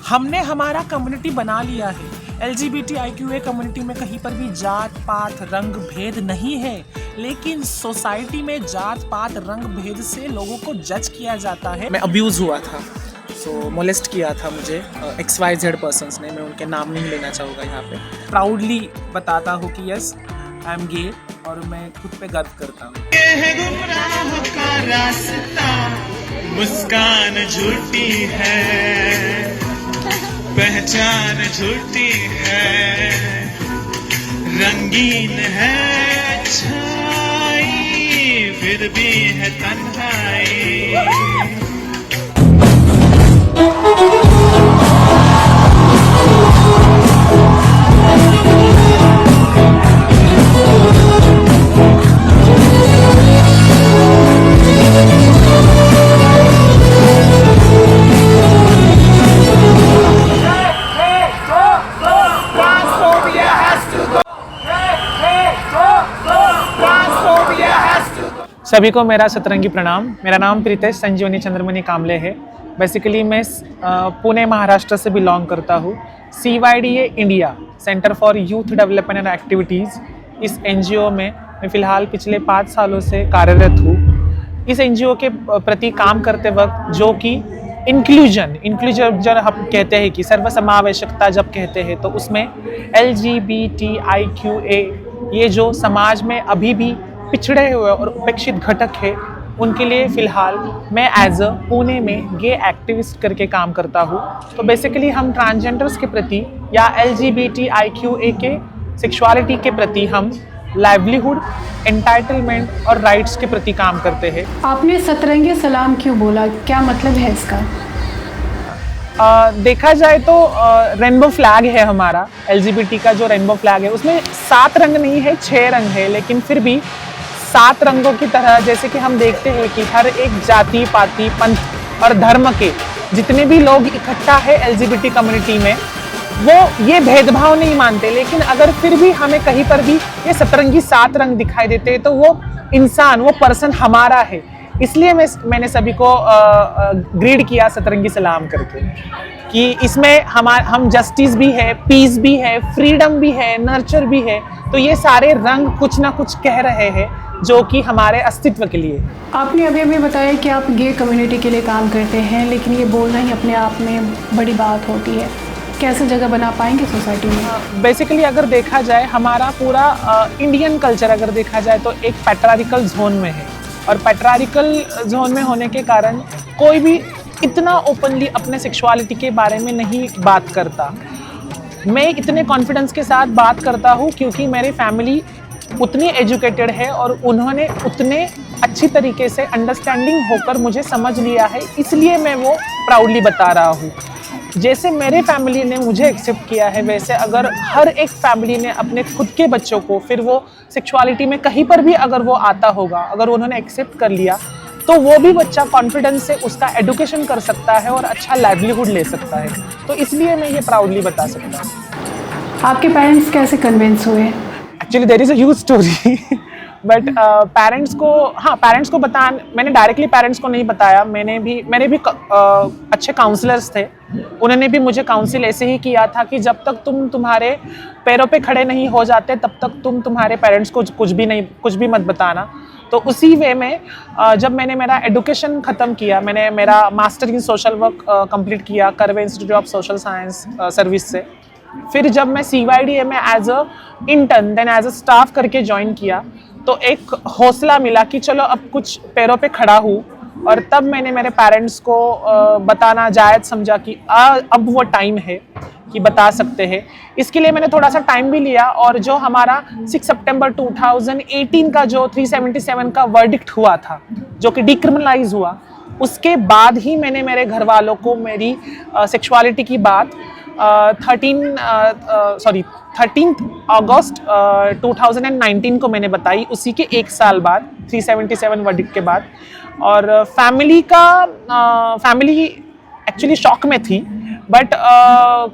हमने हमारा कम्युनिटी बना लिया है। LGBTIQA कम्युनिटी में कहीं पर भी जात पात रंग भेद नहीं है, लेकिन सोसाइटी में जात पात रंग भेद से लोगों को जज किया जाता है। मैं अब्यूज़ हुआ था, मोलेस्ट किया था मुझे XYZ पर्सन्स ने। मैं उनके नाम नहीं लेना चाहूँगा यहाँ पे। प्राउडली बताता हूँ कि यस, आई एम गे और मैं खुद पे गर्व करता हूँ। ये है गुमराह का रास्ता, मुस्कान झूठी है, पहचान झूठी है, रंगीन है छाई, फिर भी है तन्हाई। सभी को मेरा सतरंगी प्रणाम। मेरा नाम प्रीतेश संजीवनी चंद्रमणि कामले है। बेसिकली मैं पुणे महाराष्ट्र से बिलोंग करता हूँ। CYDA India, centre for youth development and activities, इस NGO में मैं फ़िलहाल पिछले 5 सालों से कार्यरत हूँ। इस NGO के प्रति काम करते वक्त जो कि इंक्लूजन जब हम कहते हैं कि सर्वसमावेशकता जब कहते हैं, तो उसमें LGBTIQA ये जो समाज में अभी भी पिछड़े हुए और उपेक्षित घटक है, उनके लिए फ़िलहाल मैं एज अ पुणे में गे एक्टिविस्ट करके काम करता हूँ। तो बेसिकली हम ट्रांसजेंडर्स के प्रति या LGBTIQA के सेक्सुअलिटी के प्रति हम लाइवलीहुड, एंटाइटलमेंट और राइट्स के प्रति काम करते हैं। आपने सतरंगी सलाम क्यों बोला, क्या मतलब है इसका? देखा जाए तो रेनबो फ्लैग है हमारा। LGBT का जो रेनबो फ्लैग है उसमें 7 रंग नहीं है, 6 रंग है, लेकिन फिर भी 7 रंगों की तरह जैसे कि हम देखते हैं कि हर एक जाति पाति पंथ और धर्म के जितने भी लोग इकट्ठा है LGBT कम्युनिटी में, वो ये भेदभाव नहीं मानते। लेकिन अगर फिर भी हमें कहीं पर भी ये सतरंगी 7 रंग दिखाई देते हैं, तो वो इंसान, वो पर्सन हमारा है। इसलिए मैंने सभी को ग्रीड किया सतरंगी सलाम करके कि इसमें हम जस्टिस भी है, पीस भी है, फ्रीडम भी है, नर्चर भी है। तो ये सारे रंग कुछ ना कुछ कह रहे हैं जो कि हमारे अस्तित्व के लिए। आपने अभी बताया कि आप गे कम्युनिटी के लिए काम करते हैं, लेकिन ये बोलना ही अपने आप में बड़ी बात होती है। कैसे जगह बना पाएंगे सोसाइटी में? बेसिकली अगर देखा जाए, हमारा पूरा इंडियन कल्चर अगर देखा जाए तो एक पैट्रियार्कल जोन में है, और पैट्रियार्कल जोन में होने के कारण कोई भी इतना ओपनली अपने सेक्सुअलिटी के बारे में नहीं बात करता। मैं इतने कॉन्फिडेंस के साथ बात करता हूँ क्योंकि मेरी फैमिली उतनी एजुकेटेड है और उन्होंने उतने अच्छी तरीके से अंडरस्टैंडिंग होकर मुझे समझ लिया है, इसलिए मैं वो प्राउडली बता रहा हूँ। जैसे मेरे फैमिली ने मुझे एक्सेप्ट किया है, वैसे अगर हर एक फैमिली ने अपने खुद के बच्चों को, फिर वो सेक्सुअलिटी में कहीं पर भी अगर वो आता होगा, अगर उन्होंने एक्सेप्ट कर लिया, तो वो भी बच्चा कॉन्फिडेंस से उसका एडुकेशन कर सकता है और अच्छा लाइवलीहुड ले सकता है। तो इसलिए मैं ये प्राउडली बता सकता हूँ। आपके पेरेंट्स कैसे कन्विंस हुए? Actually there is a huge story, but parents को मैंने डायरेक्टली पेरेंट्स को नहीं बताया। मेरे भी अच्छे काउंसलर्स थे, उन्होंने भी मुझे काउंसिल ऐसे ही किया था कि जब तक तुम तुम्हारे पैरों पे खड़े नहीं हो जाते, तब तक तुम तुम्हारे पेरेंट्स को कुछ भी मत बताना। तो उसी वे में जब मैंने मेरा एडुकेशन ख़त्म किया, मैंने मेरा master in social work complete किया Karve Institute of Social Science Service से। फिर जब मैं CYDA में as a intern then as a staff करके ज्वाइन किया, तो एक हौसला मिला कि चलो अब कुछ पैरों पे खड़ा हूँ। और तब मैंने मेरे पेरेंट्स को बताना जायज़ समझा कि अब वो टाइम है कि बता सकते हैं। इसके लिए मैंने थोड़ा सा टाइम भी लिया, और जो हमारा 6 सितंबर 2018 का जो 377 का वर्डिक्ट हुआ था, जो कि डिक्रिमिनलाइज हुआ, उसके बाद ही मैंने मेरे घर वालों को मेरी सेक्सुअलिटी की बात 13 अगस्त 2019 को मैंने बताई, उसी के 1 साल बाद 377 वर्डिक्ट के बाद। और फैमिली एक्चुअली शॉक में थी, बट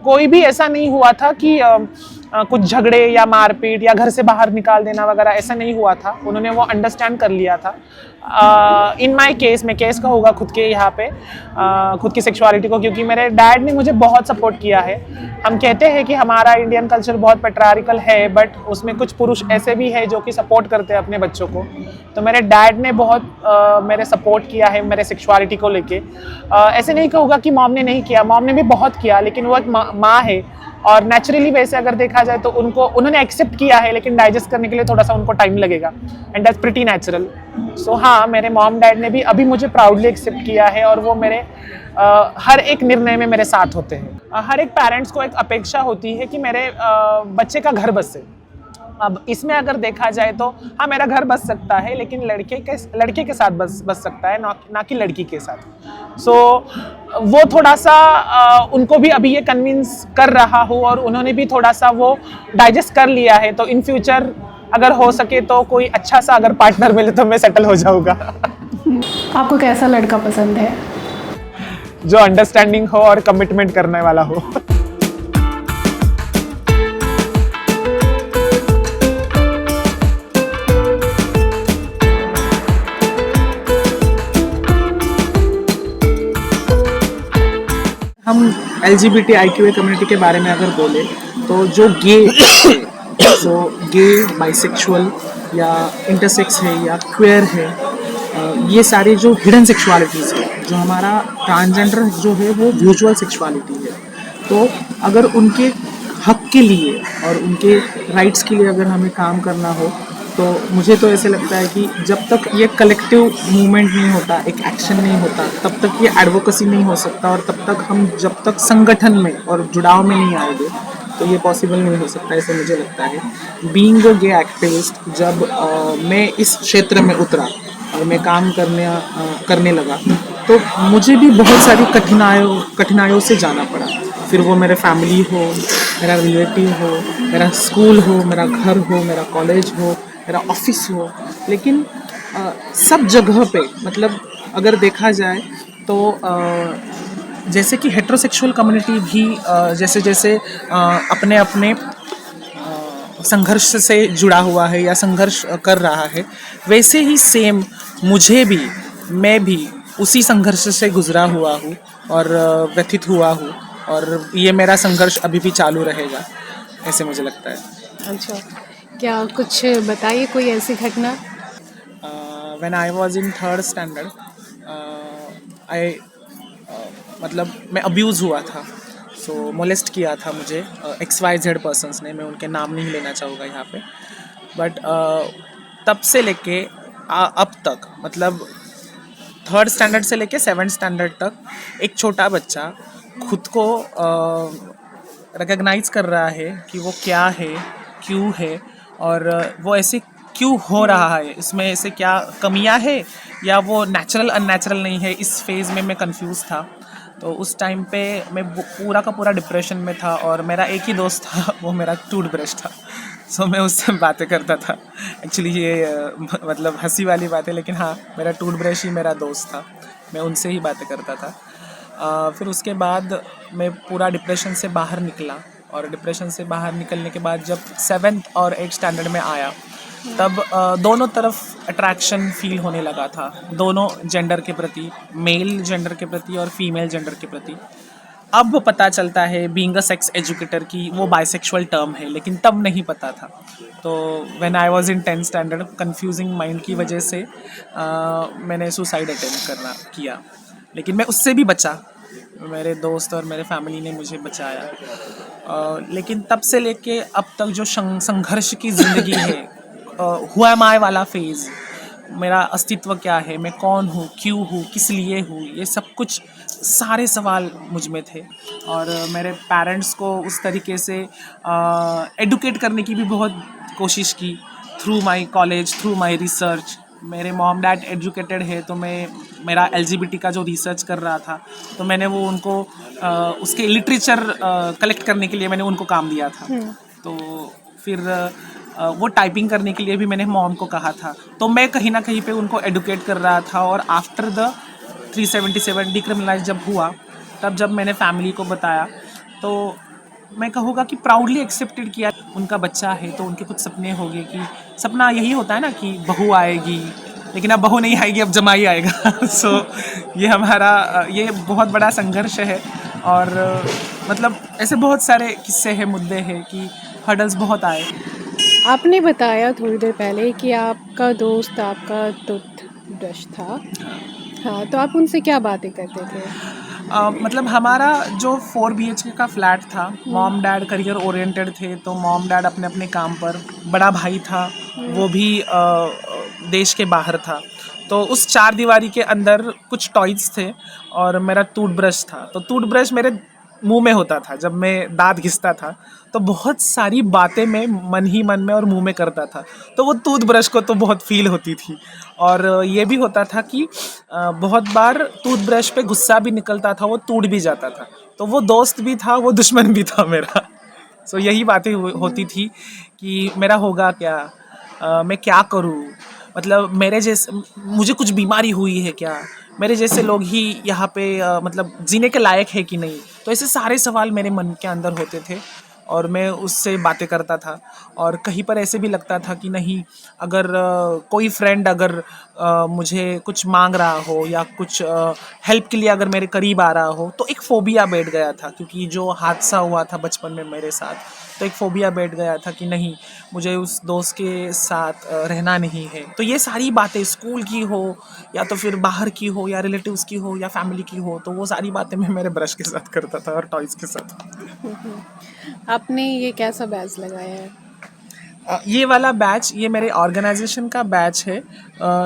कोई भी ऐसा नहीं हुआ था कि कुछ झगड़े या मारपीट या घर से बाहर निकाल देना वगैरह ऐसा नहीं हुआ था। उन्होंने वो अंडरस्टैंड कर लिया था। इन माई केस, मैं केस कहूँगा खुद के यहाँ पे, खुद की सेक्सुअलिटी को, क्योंकि मेरे डैड ने मुझे बहुत सपोर्ट किया है। हम कहते हैं कि हमारा इंडियन कल्चर बहुत पैट्रियार्कल है, बट उसमें कुछ पुरुष ऐसे भी है जो कि सपोर्ट करते हैं अपने बच्चों को। तो मेरे डैड ने बहुत मेरे सपोर्ट किया है मेरे सेक्सुअलिटी को लेके। ऐसे नहीं कहूँगा कि मॉम ने नहीं किया, मॉम ने भी बहुत किया, लेकिन वो एक माँ है और नेचुरली वैसे अगर देखा जाए तो उन्होंने एक्सेप्ट किया है, लेकिन डाइजेस्ट करने के लिए थोड़ा सा उनको टाइम लगेगा, एंड दैट्स प्रीटी नेचुरल। सो हाँ, मेरे मॉम डैड ने भी अभी मुझे प्राउडली एक्सेप्ट किया है और वो मेरे हर एक निर्णय में मेरे साथ होते हैं। हर एक पेरेंट्स को एक अपेक्षा होती है कि मेरे बच्चे का घर बसे। अब इसमें अगर देखा जाए तो हाँ, मेरा घर बस सकता है, लेकिन लड़के के साथ बस सकता है, ना कि लड़की के साथ। सो वो थोड़ा सा उनको भी अभी ये कन्विंस कर रहा हूँ और उन्होंने भी थोड़ा सा वो डाइजेस्ट कर लिया है। तो इन फ्यूचर अगर हो सके तो कोई अच्छा सा अगर पार्टनर मिले तो मैं सेटल हो जाऊँगा। आपको कैसा लड़का पसंद है? जो अंडरस्टैंडिंग हो और कमिटमेंट करने वाला हो। हम LGBTIQA कम्युनिटी के बारे में अगर बोले तो जो गे बाइसेक्सुअल या इंटरसेक्स है या क्वेयर है, ये सारे जो हिडन सेक्सुअलिटीज़ है, जो हमारा ट्रांसजेंडर जो है वो विजुअल सेक्सुअलिटी है। तो अगर उनके हक के लिए और उनके राइट्स के लिए अगर हमें काम करना हो, तो मुझे तो ऐसे लगता है कि जब तक ये कलेक्टिव मूवमेंट नहीं होता, एक एक्शन नहीं होता, तब तक ये एडवोकेसी नहीं हो सकता, और तब तक हम जब तक संगठन में और जुड़ाव में नहीं आएंगे तो ये पॉसिबल नहीं हो सकता, ऐसे मुझे लगता है। बीइंग अ गे एक्टिविस्ट, जब मैं इस क्षेत्र में उतरा और मैं काम करने लगा, तो मुझे भी बहुत सारी कठिनाइयों से जाना पड़ा। फिर वो मेरे फैमिली हो, मेरा रिलेटिव हो, मेरा स्कूल हो, मेरा घर हो, मेरा कॉलेज हो, मेरा ऑफिस हो, लेकिन सब जगह पे मतलब अगर देखा जाए तो जैसे कि हेट्रोसेक्सुअल कम्युनिटी भी जैसे जैसे अपने अपने संघर्ष से जुड़ा हुआ है या संघर्ष कर रहा है, वैसे ही सेम मैं भी उसी संघर्ष से गुजरा हुआ हूँ और व्यथित हुआ हूँ, और ये मेरा संघर्ष अभी भी चालू रहेगा, ऐसे मुझे लगता है। अच्छा, क्या कुछ बताइए कोई ऐसी घटना? When I was in 3rd standard, मतलब मैं अब्यूज़ हुआ था। सो मोलेस्ट किया था मुझे XYZ पर्सन्स ने, मैं उनके नाम नहीं लेना चाहूँगा यहाँ पे, बट तब से लेके अब तक, मतलब 3rd स्टैंडर्ड से लेके 7th स्टैंडर्ड तक एक छोटा बच्चा खुद को रिकग्नाइज़ कर रहा है कि वो क्या है, क्यों है, और वो ऐसे क्यों हो रहा है, इसमें ऐसे क्या कमियां है, या वो नेचुरल अननेचुरल नहीं है। इस फेज़ में मैं कंफ्यूज था। तो उस टाइम पे मैं पूरा का पूरा डिप्रेशन में था, और मेरा एक ही दोस्त था, वो मेरा टूथब्रश था। सो मैं उससे बातें करता था। एक्चुअली ये मतलब हंसी वाली बात है, लेकिन हाँ, मेरा टूथब्रश ही मेरा दोस्त था, मैं उनसे ही बातें करता था। फिर उसके बाद मैं पूरा डिप्रेशन से बाहर निकला, और डिप्रेशन से बाहर निकलने के बाद जब 7th और 8th स्टैंडर्ड में आया, तब दोनों तरफ अट्रैक्शन फील होने लगा था, दोनों जेंडर के प्रति, मेल जेंडर के प्रति और फीमेल जेंडर के प्रति। अब पता चलता है बीइंग अ सेक्स एजुकेटर की वो बाइसेक्सुअल टर्म है, लेकिन तब नहीं पता था। तो when I was in 10th standard, confusing mind की वजह से मैंने सुसाइड अटेम्प्ट किया, लेकिन मैं उससे भी बचा। मेरे दोस्त और मेरे फैमिली ने मुझे बचाया। लेकिन तब से लेके अब तक जो संघर्ष की ज़िंदगी है, हुआ माय वाला फेज़, मेरा अस्तित्व क्या है, मैं कौन हूँ, क्यों हूँ, किस लिए हूँ, ये सब कुछ सारे सवाल मुझ में थे। और मेरे पेरेंट्स को उस तरीके से एडुकेट करने की भी बहुत कोशिश की, through my college, through my research. मेरे मॉम डैड एजुकेटेड है, तो मेरा LGBT का जो रिसर्च कर रहा था, तो मैंने वो उनको उसके लिटरेचर कलेक्ट करने के लिए मैंने उनको काम दिया था। तो फिर वो टाइपिंग करने के लिए भी मैंने मॉम को कहा था। तो मैं कहीं ना कहीं पे उनको एडुकेट कर रहा था। और आफ्टर द 377 डिक्रिमिनलाइज जब हुआ, तब जब मैंने फैमिली को बताया, तो मैं कहूँगा कि प्राउडली एक्सेप्टेड किया। उनका बच्चा है तो उनके कुछ सपने होंगे कि सपना यही होता है ना कि बहू आएगी, लेकिन अब बहू नहीं आएगी, अब जमाई आएगा। सो ये हमारा ये बहुत बड़ा संघर्ष है। और मतलब ऐसे बहुत सारे किस्से हैं, मुद्दे हैं कि हर्डल्स बहुत आए। आपने बताया थोड़ी देर पहले कि आपका दोस्त आपका टूथब्रश था। हाँ, तो आप उनसे क्या बातें करते थे? मतलब हमारा जो 4 BHK का फ्लैट था, मॉम डैड करियर ओरिएंटेड थे, तो मॉम डैड अपने अपने काम पर, बड़ा भाई था वो भी देश के बाहर था। तो उस 4 दीवारी के अंदर कुछ टॉयज थे और मेरा टूथब्रश था। तो टूथब्रश मेरे मुंह में होता था जब मैं दांत घिसता था, तो बहुत सारी बातें मैं मन ही मन में और मुंह में करता था। तो वो टूथब्रश को तो बहुत फील होती थी। और ये भी होता था कि बहुत बार टूथब्रश पे गुस्सा भी निकलता था, वो टूट भी जाता था। तो वो दोस्त भी था, वो दुश्मन भी था मेरा। सो यही बातें होती थी कि मेरा होगा क्या, मैं क्या करूँ, मतलब मेरे जैसे मुझे कुछ बीमारी हुई है क्या, मेरे जैसे लोग ही यहाँ पे मतलब जीने के लायक है कि नहीं। तो ऐसे सारे सवाल मेरे मन के अंदर होते थे और मैं उससे बातें करता था। और कहीं पर ऐसे भी लगता था कि नहीं, अगर कोई फ्रेंड अगर मुझे कुछ मांग रहा हो या कुछ हेल्प के लिए अगर मेरे करीब आ रहा हो, तो एक फोबिया बैठ गया था, क्योंकि जो हादसा हुआ था बचपन में मेरे साथ, तो एक फोबिया बैठ गया था कि नहीं, मुझे उस दोस्त के साथ रहना नहीं है। तो ये सारी बातें स्कूल की हो या तो फिर बाहर की हो या रिलेटिव्स की हो या फैमिली की हो, तो वो सारी बातें मैं मेरे ब्रश के साथ करता था और टॉयज़ के साथ। आपने ये कैसा बैच लगाया है? ये वाला बैच, ये मेरे ऑर्गेनाइजेशन का बैच है।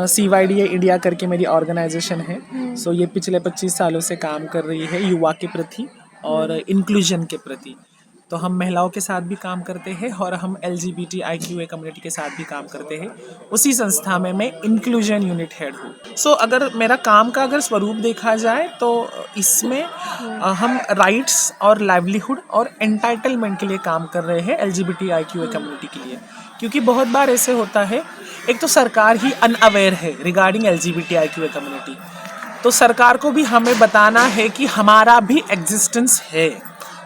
CYDA इंडिया करके मेरी ऑर्गेनाइजेशन है। सो ये पिछले 25 सालों से काम कर रही है युवा के प्रति और इंक्लूजन के प्रति। तो हम महिलाओं के साथ भी काम करते हैं और हम LGBTIQA कम्युनिटी के साथ भी काम करते हैं। उसी संस्था में मैं इंक्लूजन यूनिट हेड हूँ। सो अगर मेरा काम का अगर स्वरूप देखा जाए तो इसमें हम राइट्स और लाइवलीहुड और एंटाइटलमेंट के लिए काम कर रहे हैं LGBTIQA कम्युनिटी के लिए। क्योंकि बहुत बार ऐसे होता है, एक तो सरकार ही अनअवेयर है रिगार्डिंग LGBTIQA कम्युनिटी, तो सरकार को भी हमें बताना है कि हमारा भी एग्जिस्टेंस है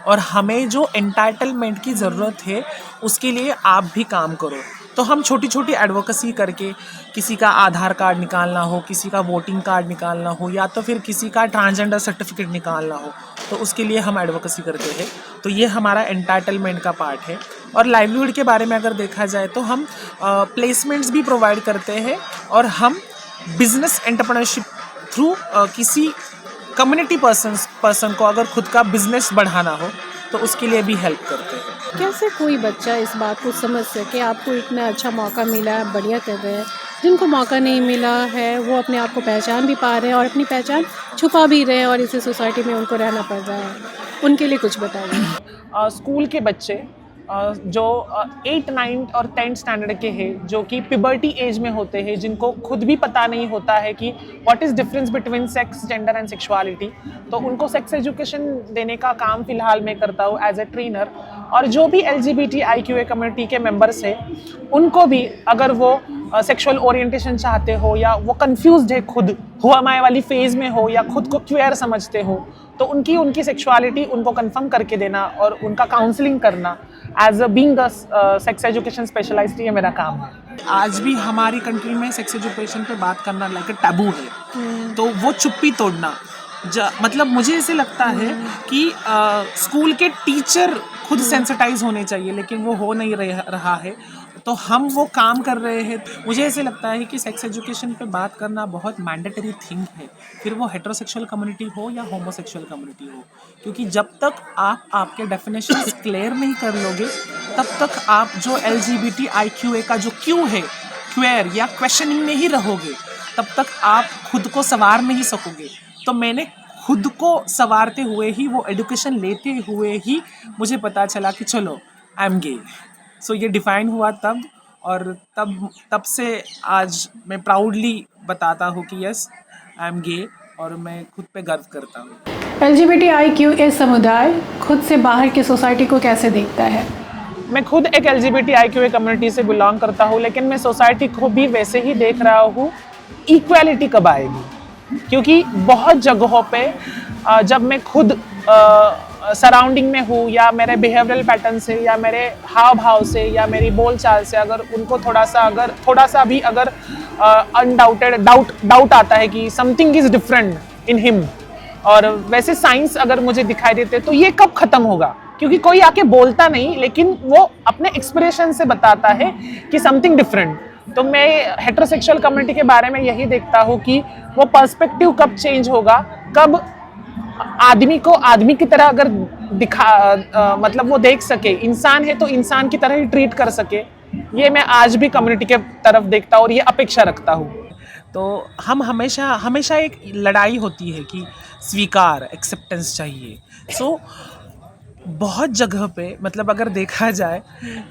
और हमें जो एंटाइटलमेंट की ज़रूरत है उसके लिए आप भी काम करो। तो हम छोटी छोटी एडवोकेसी करके, किसी का आधार कार्ड निकालना हो, किसी का वोटिंग कार्ड निकालना हो, या तो फिर किसी का ट्रांसजेंडर सर्टिफिकेट निकालना हो, तो उसके लिए हम एडवोकेसी करते हैं। तो ये हमारा एंटाइटलमेंट का पार्ट है। और लाइवलीहुड के बारे में अगर देखा जाए तो हम प्लेसमेंट्स भी प्रोवाइड करते हैं और हम बिजनेस एंटरप्रेन्योरशिप थ्रू किसी कम्युनिटी पर्सन को अगर खुद का बिजनेस बढ़ाना हो तो उसके लिए भी हेल्प करते हैं। कैसे कोई बच्चा इस बात को समझ सके आपको इतना अच्छा मौका मिला है, बढ़िया कर रहे हैं, जिनको मौका नहीं मिला है वो अपने आप को पहचान भी पा रहे हैं और अपनी पहचान छुपा भी रहे हैं और इसी सोसाइटी में उनको रहना पड़ रहा है, उनके लिए कुछ बताइए। स्कूल के बच्चे जो 8, 9 और 10 स्टैंडर्ड के हैं, जो कि पिबर्टी एज में होते हैं, जिनको खुद भी पता नहीं होता है कि what is difference between sex, gender and sexuality, तो उनको सेक्स एजुकेशन देने का काम फ़िलहाल मैं करता हूँ एज ए ट्रेनर। और जो भी LGBTIQA कम्युनिटी के मेंबर्स हैं, उनको भी अगर वो सेक्सुअल ओरिएंटेशन चाहते हो या वो कंफ्यूज्ड है, खुद हुआ माए वाली फेज़ में हो या खुद को क्वेयर समझते हो, तो उनकी सेक्सुअलिटी उनको कंफर्म करके देना और उनका काउंसलिंग करना as a being a sex education specialist, ये मेरा काम है। आज भी हमारी कंट्री में सेक्स एजुकेशन पे बात करना लाइक टैबू है, तो वो चुप्पी तोड़ना, मतलब मुझे ऐसे लगता है कि स्कूल के टीचर खुद सेंसिटाइज होने चाहिए, लेकिन वो हो नहीं रहा है। तो हम वो काम कर रहे हैं। मुझे ऐसे लगता है कि सेक्स एजुकेशन पे बात करना बहुत मैंडेटरी थिंग है, फिर वो हेटेरोसेक्सुअल कम्युनिटी हो या होमोसेक्सुअल कम्युनिटी हो, क्योंकि जब तक आप आपके डेफिनेशंस क्लियर नहीं कर लोगे, तब तक आप जो LGBTIQA का जो क्यू है, क्वेयर या क्वेश्चनिंग में ही रहोगे, तब तक आप खुद को संवार नहीं सकोगे। तो मैंने खुद को संवारते हुए ही, वो एजुकेशन लेते हुए ही मुझे पता चला कि चलो आई एम गे। सो ये डिफाइन हुआ तब, और तब से आज मैं प्राउडली बताता हूँ कि यस आई एम गे, और मैं खुद पे गर्व करता हूँ। LGBTIQA समुदाय खुद से बाहर की सोसाइटी को कैसे देखता है? मैं खुद एक LGBTIQA कम्युनिटी से बिलोंग करता हूँ, लेकिन मैं सोसाइटी को भी वैसे ही देख रहा हूँ, इक्वालिटी कब आएगी। क्योंकि बहुत जगहों पे जब मैं खुद सराउंडिंग में हूँ या मेरे बिहेवियरल पैटर्न से या मेरे हाव भाव से या मेरी बोलचाल से अगर उनको थोड़ा सा भी अगर अनडाउटेड डाउट आता है कि something is different in him, और वैसे साइंस अगर मुझे दिखाई देते तो ये कब खत्म होगा? क्योंकि कोई आके बोलता नहीं, लेकिन वो अपने एक्सप्रेशन से बताता है कि समथिंग डिफरेंट। तो मैं हेटेरोसेक्सुअल कम्युनिटी के बारे में यही देखता हूँ कि वो पर्सपेक्टिव कब चेंज होगा, कब आदमी को आदमी की तरह अगर मतलब वो देख सके, इंसान है तो इंसान की तरह ही ट्रीट कर सके। ये मैं आज भी कम्युनिटी के तरफ देखता हूँ और ये अपेक्षा रखता हूँ। तो हम हमेशा एक लड़ाई होती है कि स्वीकार, एक्सेप्टेंस चाहिए। सो बहुत जगह पे मतलब अगर देखा जाए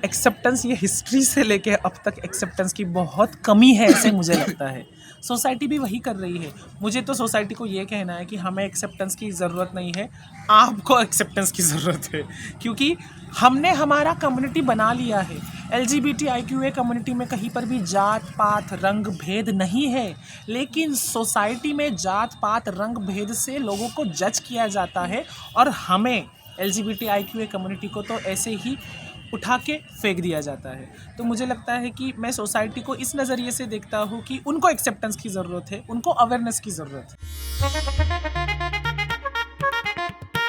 एक्सेप्टेंस, ये हिस्ट्री से लेके अब तक एक्सेप्टेंस की बहुत कमी है ऐसे मुझे लगता है। सोसाइटी भी वही कर रही है। मुझे तो सोसाइटी को ये कहना है कि हमें एक्सेप्टेंस की ज़रूरत नहीं है, आपको एक्सेप्टेंस की ज़रूरत है, क्योंकि हमने हमारा कम्युनिटी बना लिया है। LGBTIQA कम्युनिटी में कहीं पर भी जात पात रंग भेद नहीं है, लेकिन सोसाइटी में जात पात रंग भेद से लोगों को जज किया जाता है और हमें LGBTIQA कम्युनिटी को तो ऐसे ही उठा के फेंक दिया जाता है। तो मुझे लगता है कि मैं सोसाइटी को इस नज़रिए से देखता हूँ कि उनको एक्सेप्टेंस की ज़रूरत है, उनको अवेयरनेस की ज़रूरत है।